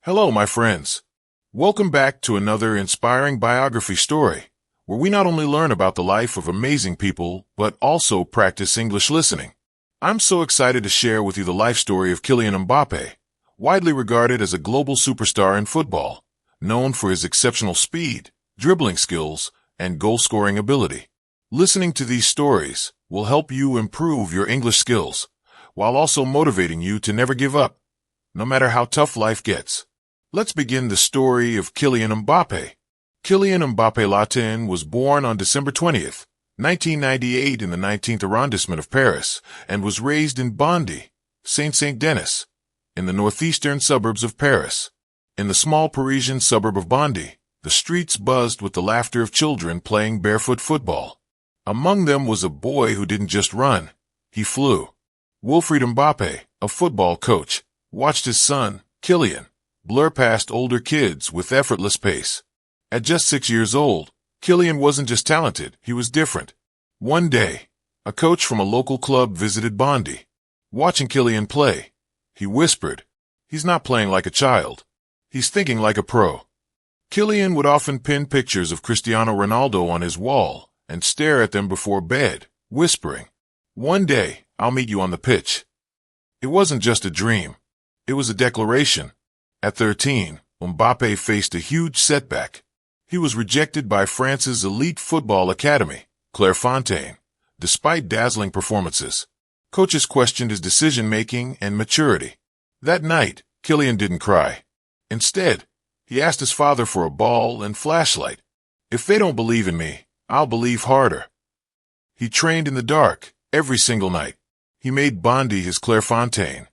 Hello, my friends. Welcome back to another inspiring biography story, where we not only learn about the life of amazing people, but also practice English listening. I'm so excited to share with you the life story of Kylian Mbappé, widely regarded as a global superstar in football, known for his exceptional speed, dribbling skills, and goal-scoring ability. Listening to these stories will help you improve your English skills, while also motivating you to never give up, no matter how tough life gets. Let's begin the story of Kylian Mbappé. Kylian Mbappé Latin was born on December 20th, 1998 in the 19th arrondissement of Paris and was raised in Bondy, Saint-Denis, in the northeastern suburbs of Paris. In the small Parisian suburb of Bondy, the streets buzzed with the laughter of children playing barefoot football. Among them was a boy who didn't just run, he flew. Wilfried Mbappé, a football coach, watched his son, Kylian, blur past older kids with effortless pace. At just 6 years old, Kylian wasn't just talented, he was different. One day, a coach from a local club visited Bondy. Watching Kylian play, he whispered, "He's not playing like a child. He's thinking like a pro." Kylian would often pin pictures of Cristiano Ronaldo on his wall and stare at them before bed, whispering, "One day, I'll meet you on the pitch." It wasn't just a dream. It was a declaration. At 13, Mbappé faced a huge setback. He was rejected by France's elite football academy, Clairefontaine, despite dazzling performances. Coaches questioned his decision-making and maturity. That night, Kylian didn't cry. Instead, he asked his father for a ball and flashlight. "If they don't believe in me, I'll believe harder." He trained in the dark, every single night. He made Bondy his Clairefontaine.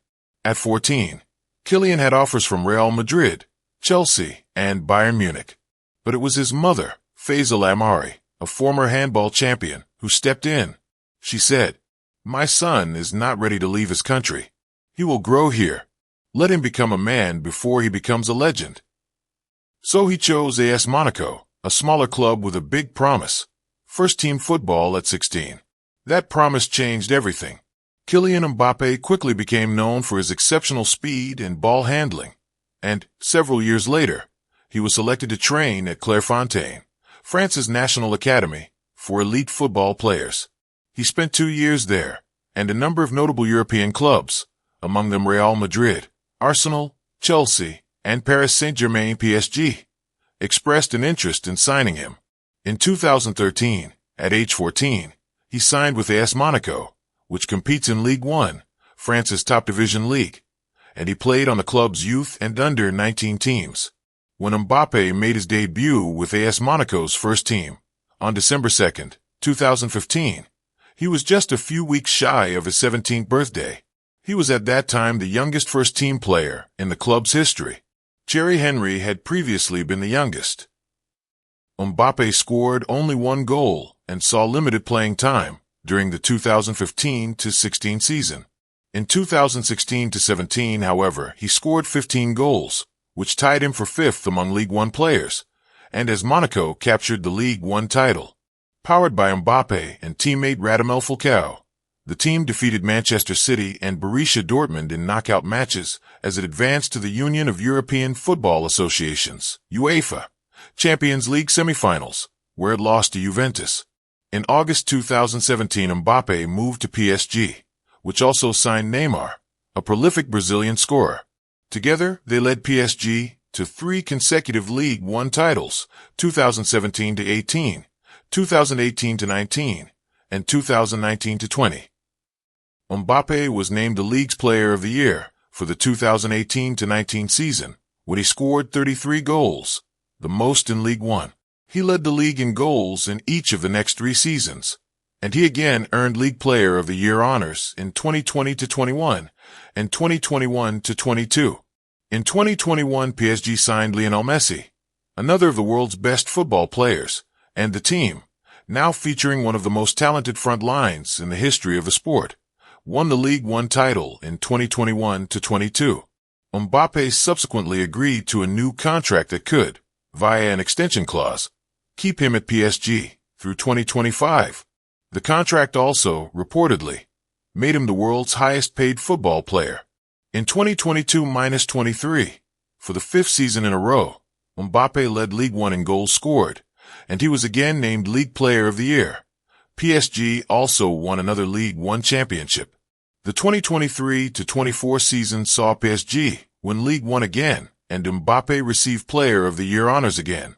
At 14, Kylian had offers from Real Madrid, Chelsea, and Bayern Munich. But it was his mother, Faisal Amari, a former handball champion, who stepped in. She said, "My son is not ready to leave his country. He will grow here. Let him become a man before he becomes a legend." So he chose AS Monaco, a smaller club with a big promise: first-team football at 16. That promise changed everything. Kylian Mbappé quickly became known for his exceptional speed and ball handling, and, several years later, he was selected to train at Clairefontaine, France's national academy, for elite football players. He spent 2 years there, and a number of notable European clubs, among them Real Madrid, Arsenal, Chelsea, and Paris Saint-Germain PSG, expressed an interest in signing him. In 2013, at age 14, he signed with AS Monaco, which competes in Ligue 1, France's top division league, and he played on the club's youth and under-19 teams. When Mbappé made his debut with AS Monaco's first team, on December 2nd, 2015, he was just a few weeks shy of his 17th birthday. He was at that time the youngest first-team player in the club's history. Thierry Henry had previously been the youngest. Mbappé scored only 1 goal and saw limited playing time during the 2015-16 season. In 2016-17, however, he scored 15 goals, which tied him for 5th among Ligue 1 players, and as Monaco captured the Ligue 1 title. Powered by Mbappé and teammate Radamel Falcao, the team defeated Manchester City and Borussia Dortmund in knockout matches as it advanced to the Union of European Football Associations, UEFA, Champions League semifinals, where it lost to Juventus. In August 2017, Mbappé moved to PSG, which also signed Neymar, a prolific Brazilian scorer. Together, they led PSG to 3 consecutive Ligue 1 titles, 2017-18, 2018-19, and 2019-20. Mbappé was named the league's Player of the Year for the 2018-19 season, when he scored 33 goals, the most in Ligue 1. He led the league in goals in each of the next 3 seasons, and he again earned League Player of the Year honors in 2020-21 and 2021-22. In 2021, PSG signed Lionel Messi, another of the world's best football players, and the team, now featuring one of the most talented front lines in the history of the sport, won the Ligue 1 title in 2021-22. Mbappé subsequently agreed to a new contract that could, via an extension clause, keep him at PSG through 2025. The contract also, reportedly, made him the world's highest-paid football player. In 2022-23, For the fifth season in a row, Mbappe led Ligue 1 in goals scored, and he was again named League Player of the Year. PSG also won another Ligue 1 championship. The 2023-24 season saw PSG win Ligue 1 again, and Mbappe received Player of the Year honors again,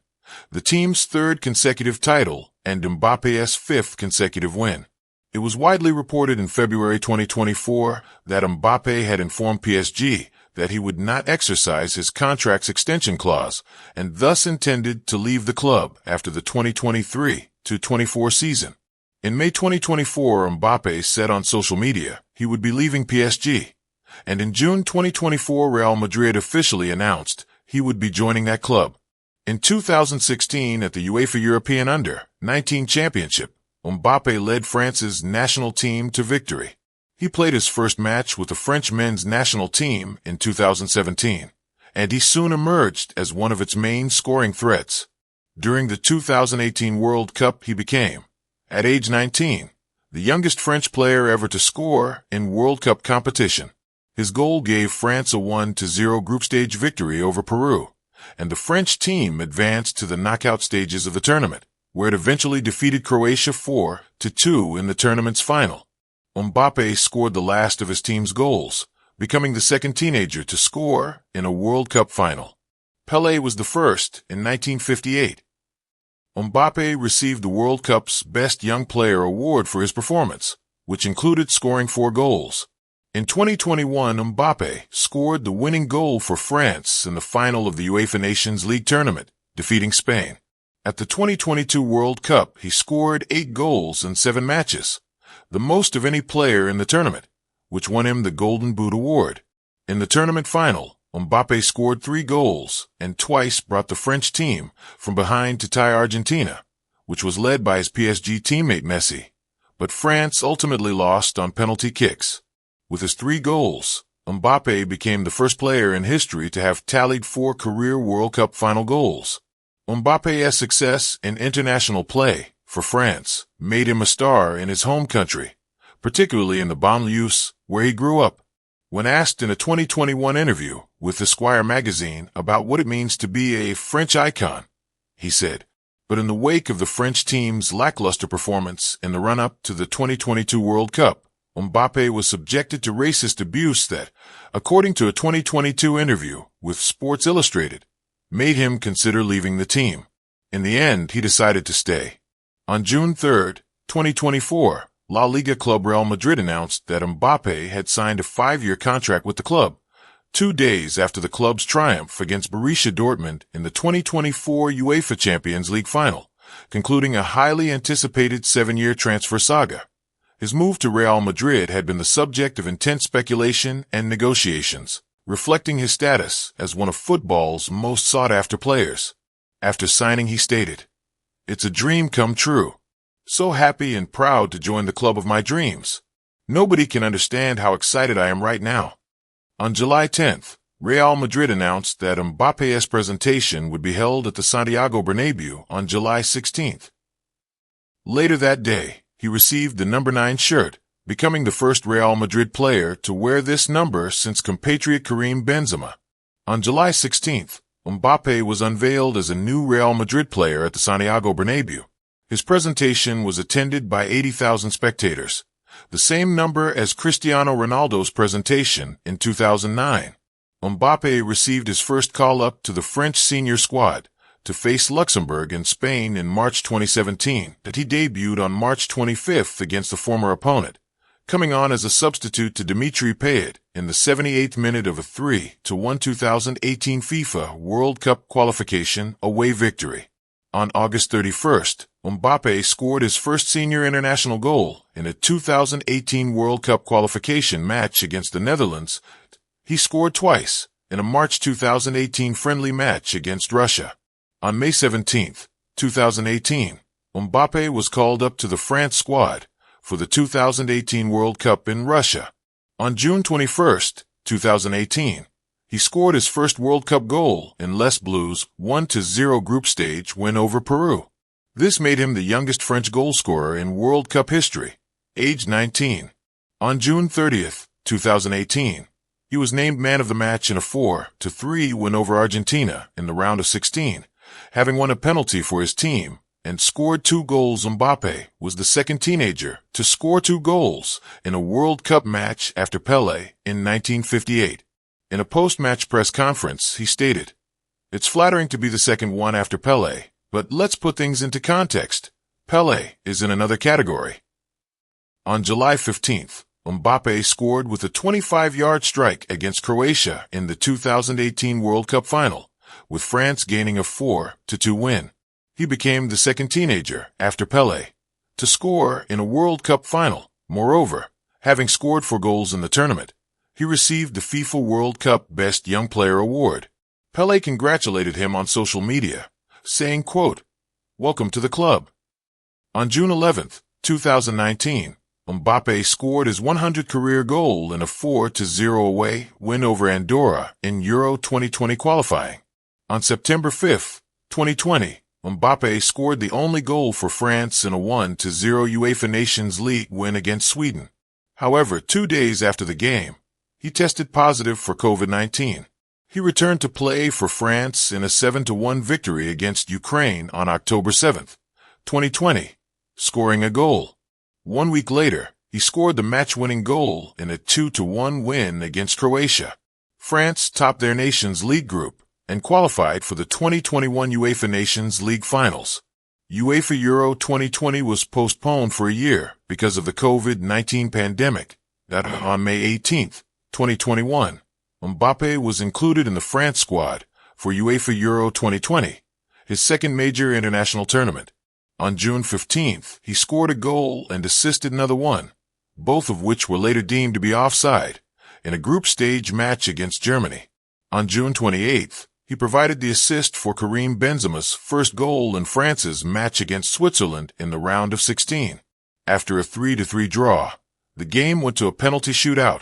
the team's third consecutive title and Mbappe's fifth consecutive win. It was widely reported in February 2024 that Mbappe had informed PSG that he would not exercise his contract's extension clause and thus intended to leave the club after the 2023-24 season. In May 2024, Mbappe said on social media he would be leaving PSG, and in June 2024, Real Madrid officially announced he would be joining that club. In 2016, at the UEFA European Under-19 Championship, Mbappe led France's national team to victory. He played his first match with the French men's national team in 2017, and he soon emerged as one of its main scoring threats. During the 2018 World Cup, he became, at age 19, the youngest French player ever to score in World Cup competition. His goal gave France a 1-0 group stage victory over Peru, and the French team advanced to the knockout stages of the tournament, where it eventually defeated Croatia 4-2 in the tournament's final. Mbappe scored the last of his team's goals, becoming the second teenager to score in a World Cup final. Pelé was the first in 1958. Mbappe received the World Cup's Best Young Player award for his performance, which included scoring 4 goals. In 2021, Mbappe scored the winning goal for France in the final of the UEFA Nations League tournament, defeating Spain. At the 2022 World Cup, he scored 8 goals in 7 matches, the most of any player in the tournament, which won him the Golden Boot award. In the tournament final, Mbappe scored 3 goals and twice brought the French team from behind to tie Argentina, which was led by his PSG teammate Messi. But France ultimately lost on penalty kicks. With his 3 goals, Mbappe became the first player in history to have tallied 4 career World Cup final goals. Mbappe's success in international play for France made him a star in his home country, particularly in the banlieues where he grew up. When asked in a 2021 interview with Esquire magazine about what it means to be a French icon, he said, "But in the wake of the French team's lackluster performance in the run-up to the 2022 World Cup, Mbappe was subjected to racist abuse that, according to a 2022 interview with Sports Illustrated, made him consider leaving the team. In the end, he decided to stay." On June 3, 2024, La Liga club Real Madrid announced that Mbappe had signed a 5-year contract with the club, 2 days after the club's triumph against Borussia Dortmund in the 2024 UEFA Champions League final, concluding a highly anticipated 7-year transfer saga. His move to Real Madrid had been the subject of intense speculation and negotiations, reflecting his status as one of football's most sought-after players. After signing, he stated, "It's a dream come true. So happy and proud to join the club of my dreams. Nobody can understand how excited I am right now." On July 10th, Real Madrid announced that Mbappe's presentation would be held at the Santiago Bernabeu on July 16th. Later that day, he received the number 9 shirt, becoming the first Real Madrid player to wear this number since compatriot Karim Benzema. On July 16th, Mbappe was unveiled as a new Real Madrid player at the Santiago Bernabeu. His presentation was attended by 80,000 spectators, the same number as Cristiano Ronaldo's presentation in 2009. Mbappe received his first call-up to the French senior squad to face Luxembourg and Spain in March 2017 that he debuted on March 25th against a former opponent, coming on as a substitute to Dimitri Payet in the 78th minute of a 3-1 2018 FIFA World Cup qualification away victory. On August 31st, Mbappe scored his first senior international goal in a 2018 World Cup qualification match against the Netherlands. He scored twice in a March 2018 friendly match against Russia. On May 17th, 2018, Mbappe was called up to the France squad for the 2018 World Cup in Russia. On June 21st, 2018, he scored his first World Cup goal in Les Bleus' 1-0 group stage win over Peru. This made him the youngest French goalscorer in World Cup history, aged 19. On June 30th, 2018, He was named man of the match in a 4-3 win over Argentina in the round of 16, having won a penalty for his team and scored 2 goals. Mbappe was the second teenager to score 2 goals in a World Cup match after Pelé in 1958. In a post-match press conference, he stated, "It's flattering to be the second one after Pelé, but let's put things into context. Pelé is in another category." On July 15th, Mbappe scored with a 25-yard strike against Croatia in the 2018 World Cup final, with France gaining a 4-2 win. He became the second teenager after Pelé to score in a World Cup final. Moreover, having scored 4 goals in the tournament, he received the FIFA World Cup Best Young Player award. Pelé congratulated him on social media, saying, quote, "Welcome to the club." On June 11th, 2019, Mbappe scored his 100th career goal in a 4-0 away win over Andorra in Euro 2020 qualifying. On September 5th, 2020, Mbappe scored the only goal for France in a 1-0 UEFA Nations League win against Sweden. However, 2 days after the game, he tested positive for COVID-19. He returned to play for France in a 7-1 victory against Ukraine on October 7th, 2020, scoring a goal. 1 week later, he scored the match-winning goal in a 2-1 win against Croatia. France topped their Nations League group and qualified for the 2021 UEFA Nations League finals. UEFA Euro 2020 was postponed for a year because of the COVID-19 pandemic. On May 18, 2021, Mbappe was included in the France squad for UEFA Euro 2020, his second major international tournament. On June 15th, he scored a goal and assisted another one, both of which were later deemed to be offside, in a group stage match against Germany. On June 28th, he provided the assist for Karim Benzema's first goal in France's match against Switzerland in the round of 16. After a 3-3 draw, the game went to a penalty shootout.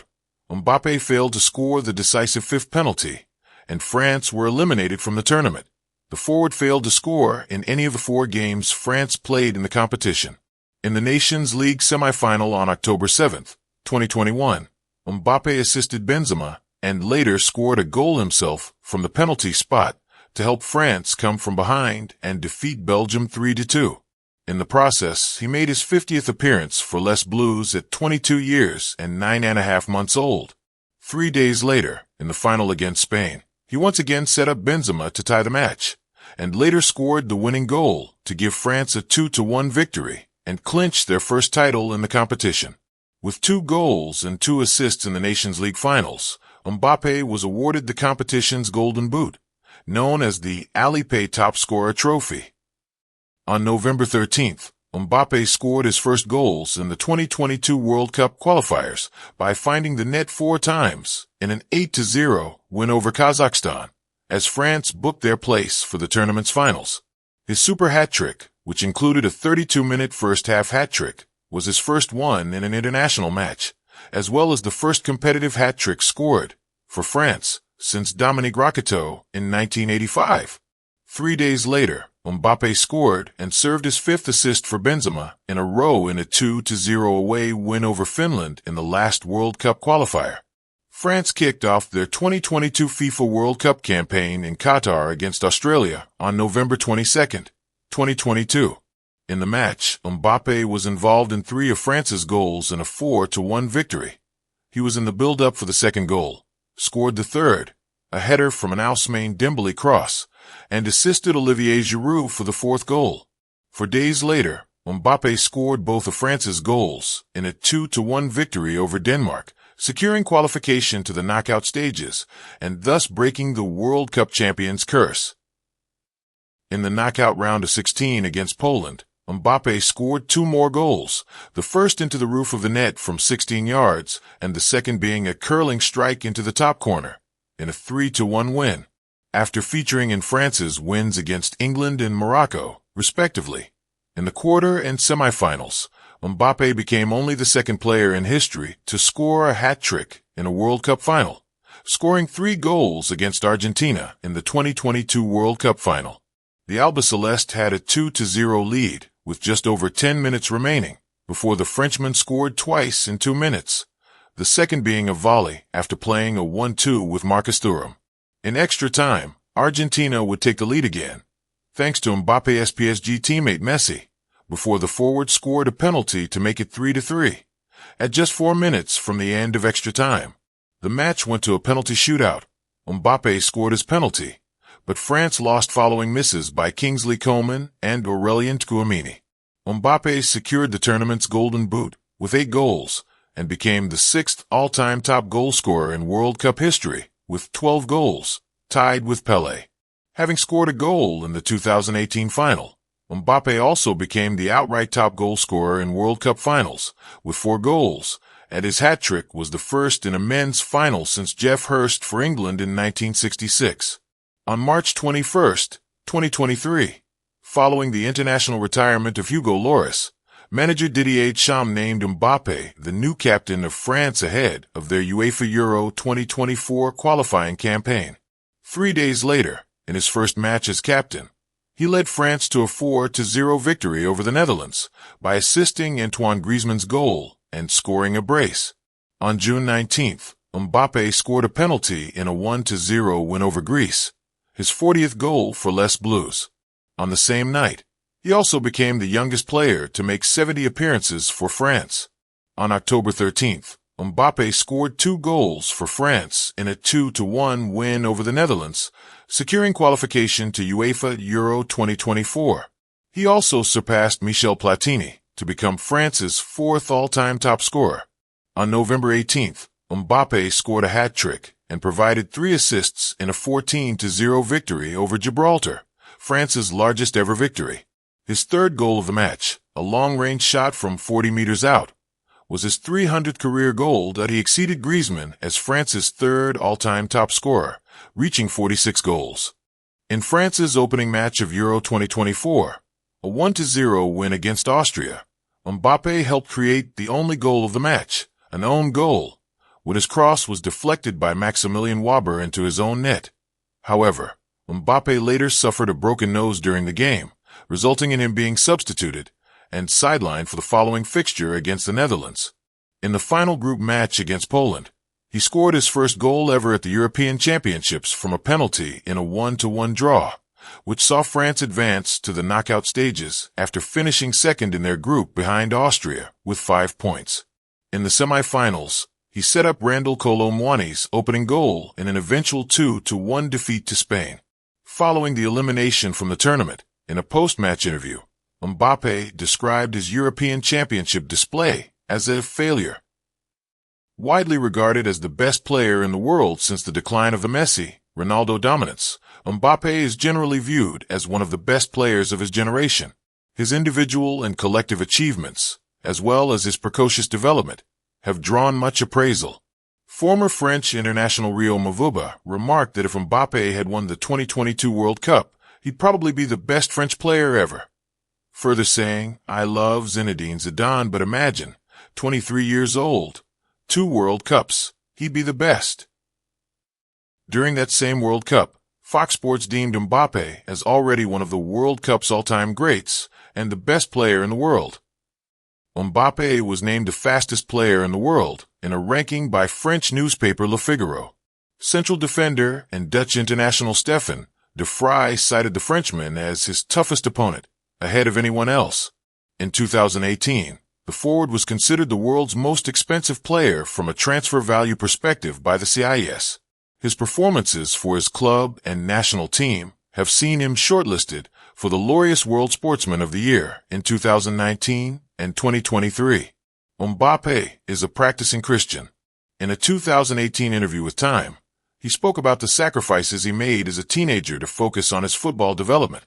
Mbappe failed to score the decisive 5th penalty, and France were eliminated from the tournament. The forward failed to score in any of the 4 games France played in the competition. In the Nations League semifinal on October 7, 2021, Mbappe assisted Benzema and later scored a goal himself from the penalty spot to help France come from behind and defeat Belgium 3-2. In the process, he made his 50th appearance for Les Bleus at 22 years and 9.5 months old. 3 days later, in the final against Spain, he once again set up Benzema to tie the match, and later scored the winning goal to give France a 2-1 victory and clinch their first title in the competition. With 2 goals and 2 assists in the Nations League finals, Mbappe was awarded the competition's Golden Boot, known as the Alipay Top Scorer Trophy. On November 13th, Mbappe scored his first goals in the 2022 World Cup qualifiers by finding the net 4 times in an 8-0 win over Kazakhstan, as France booked their place for the tournament's finals. His super hat-trick, which included a 32-minute first-half hat-trick, was his first one in an international match, as well as the first competitive hat-trick scored for France since Dominique Rocheteau in 1985. 3 days later, Mbappe scored and served his 5th assist for Benzema in a row in a 2-0 away win over Finland in the last World Cup qualifier. France kicked off their 2022 FIFA World Cup campaign in Qatar against Australia on November 22, 2022. In the match, Mbappe was involved in 3 of France's goals in a 4-1 victory. He was in the build-up for the second goal, scored the third, a header from an Ousmane Dembélé cross, and assisted Olivier Giroud for the 4th goal. 4 days later, Mbappe scored both of France's goals in a 2-1 victory over Denmark, securing qualification to the knockout stages and thus breaking the World Cup champions' curse. In the knockout round of 16 against Poland, Mbappe scored 2 more goals, the first into the roof of the net from 16 yards and the second being a curling strike into the top corner, in a 3-1 win. After featuring in France's wins against England and Morocco, respectively. In the quarter and semifinals, Mbappe became only the second player in history to score a hat-trick in a World Cup final, scoring 3 goals against Argentina in the 2022 World Cup final. The Albiceleste had a 2-0 lead with just over 10 minutes remaining before the Frenchman scored twice in 2 minutes. the second being a volley after playing a 1-2 with Marcus Thuram. In extra time, Argentina would take the lead again, thanks to Mbappe's PSG teammate Messi, before the forward scored a penalty to make it 3-3. At just 4 minutes from the end of extra time, the match went to a penalty shootout. Mbappe scored his penalty, but France lost following misses by Kingsley Coman and Aurelien Tchouameni. Mbappe secured the tournament's golden boot with 8 goals and became the 6th all-time top goal scorer in World Cup history with 12 goals, tied with Pelé. Having scored a goal in the 2018 final, Mbappe also became the outright top goal scorer in World Cup finals with 4 goals, and his hat-trick was the first in a men's final since Geoff Hurst for England in 1966. On March 21, 2023, following the international retirement of Hugo Lloris, manager Didier Deschamps named Mbappe the new captain of France ahead of their UEFA Euro 2024 qualifying campaign. 3 days later, in his first match as captain, he led France to a 4-0 victory over the Netherlands by assisting Antoine Griezmann's goal and scoring a brace. On June 19th, Mbappe scored a penalty in a 1-0 win over Greece, his 40th goal for Les Bleus. On the same night, he also became the youngest player to make 70 appearances for France. On October 13th, Mbappe scored 2 goals for France in a 2-1 win over the Netherlands, securing qualification to UEFA Euro 2024. He also surpassed Michel Platini to become France's 4th all-time top scorer. On November 18th, Mbappe scored a hat-trick and provided 3 assists in a 14-0 victory over Gibraltar, France's largest ever victory. His 3rd goal of the match, a long-range shot from 40 meters out, was his 300th career goal that he exceeded Griezmann as France's 3rd all-time top scorer, reaching 46 goals. In France's opening match of Euro 2024, a 1-0 win against Austria, Mbappe helped create the only goal of the match, an own goal, when his cross was deflected by Maximilian Waber into his own net. However, Mbappe later suffered a broken nose during the game, resulting in him being substituted and sidelined for the following fixture against the Netherlands. In the final group match against Poland, he scored his first goal ever at the European Championships from a penalty in a 1-1 draw, which saw France advance to the knockout stages after finishing second in their group behind Austria with 5 points. In the semi-finals, he set up Randal Kolo Muani's opening goal in an eventual 2-1 defeat to Spain. Following the elimination from the tournament, in a post-match interview, Mbappe described his European Championship display as a failure. Widely regarded as the best player in the world since the decline of the Messi-Ronaldo dominance, Mbappe is generally viewed as one of the best players of his generation. His individual and collective achievements, as well as his precocious development, have drawn much appraisal. Former French international Rio Mavuba remarked that if Mbappe had won the 2022 World Cup, he'd probably be the best French player ever. Further saying, "I love Zinedine Zidane, but imagine, 23 years old, 2 World Cups, he'd be the best." During that same World Cup, Fox Sports deemed Mbappe as already one of the World Cup's all-time greats and the best player in the world. Mbappe was named the fastest player in the world in a ranking by French newspaper Le Figaro. Central defender and Dutch international Stefan de Vrij cited the Frenchman as his toughest opponent, ahead of anyone else. In 2018, the forward was considered the world's most expensive player from a transfer value perspective by the CIS. His performances for his club and national team have seen him shortlisted for the Laureus World Sportsman of the Year in 2019 and 2023. Mbappe is a practicing Christian. In a 2018 interview with Time, he spoke about the sacrifices he made as a teenager to focus on his football development.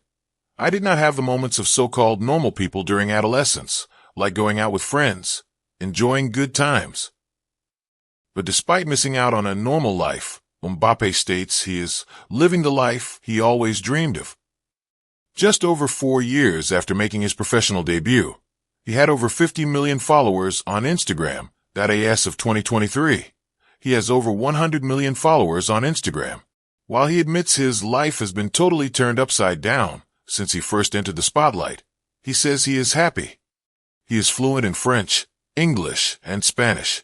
"I did not have the moments of so-called normal people during adolescence, like going out with friends, enjoying good times." But despite missing out on a normal life, Mbappe states he is living the life he always dreamed of. Just over 4 years after making his professional debut, he had over 50 million followers on Instagram, that as of 2023. He has over 100 million followers on Instagram. While he admits his life has been totally turned upside down since he first entered the spotlight, he says he is happy. He is fluent in French, English, and Spanish.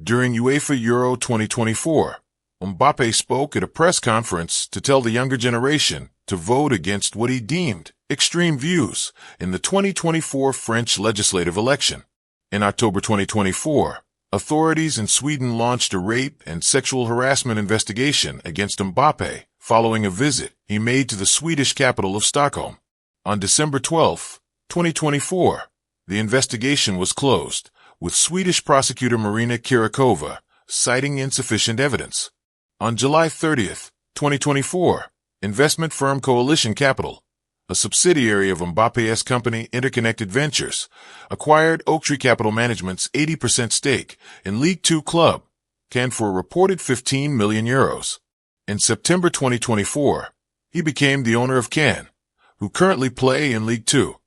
During UEFA Euro 2024, Mbappe spoke at a press conference to tell the younger generation to vote against what he deemed extreme views in the 2024 French legislative election. In October 2024, authorities in Sweden launched a rape and sexual harassment investigation against Mbappe following a visit he made to the Swedish capital of Stockholm. On December 12, 2024, the investigation was closed, with Swedish prosecutor Marina Kirakova citing insufficient evidence. On July 30, 2024, investment firm Coalition Capital, a subsidiary of Mbappe's company Interconnected Ventures, acquired Oaktree Capital Management's 80% stake in League Two club Cannes for a reported €15 million. In September 2024, he became the owner of Cannes, who currently play in League Two.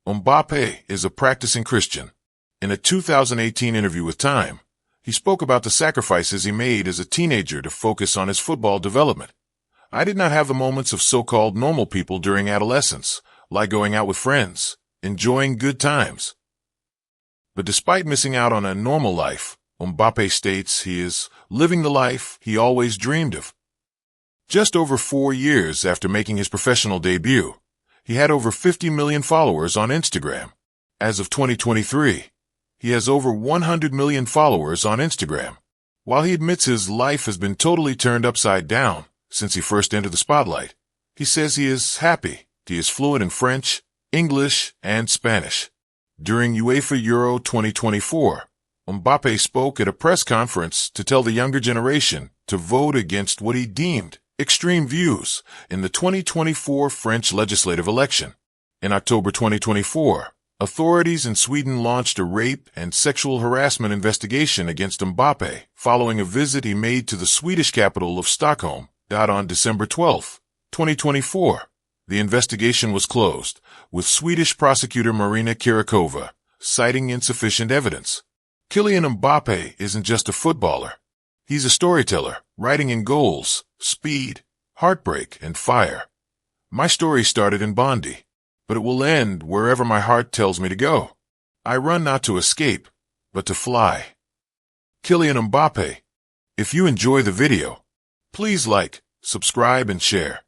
Mbappe is a practicing Christian. In a 2018 interview with Time, he spoke about the sacrifices he made as a teenager to focus on his football development. I did not have the moments of so-called normal people during adolescence, like going out with friends, enjoying good times. But despite missing out on a normal life, Mbappe states he is living the life he always dreamed of. Just over 4 years after making his professional debut, he had over 50 million followers on Instagram. As of 2023, he has over 100 million followers on Instagram. While he admits his life has been totally turned upside down since he first entered the spotlight, he says he is happy. He is fluent in French, English, and Spanish. During UEFA Euro 2024, Mbappe spoke at a press conference to tell the younger generation to vote against what he deemed extreme views in the 2024 French legislative election. In October 2024, authorities in Sweden launched a rape and sexual harassment investigation against Mbappe following a visit he made to the Swedish capital of Stockholm. On December 12, 2024, the investigation was closed, with Swedish prosecutor Marina Kirakova citing insufficient evidence. Kylian Mbappé isn't just a footballer. He's a storyteller, writing in goals, speed, heartbreak, and fire. My story started in Bondy, but it will end wherever my heart tells me to go. I run not to escape, but to fly. Kylian Mbappé. If you enjoy the video, please like, subscribe, and share.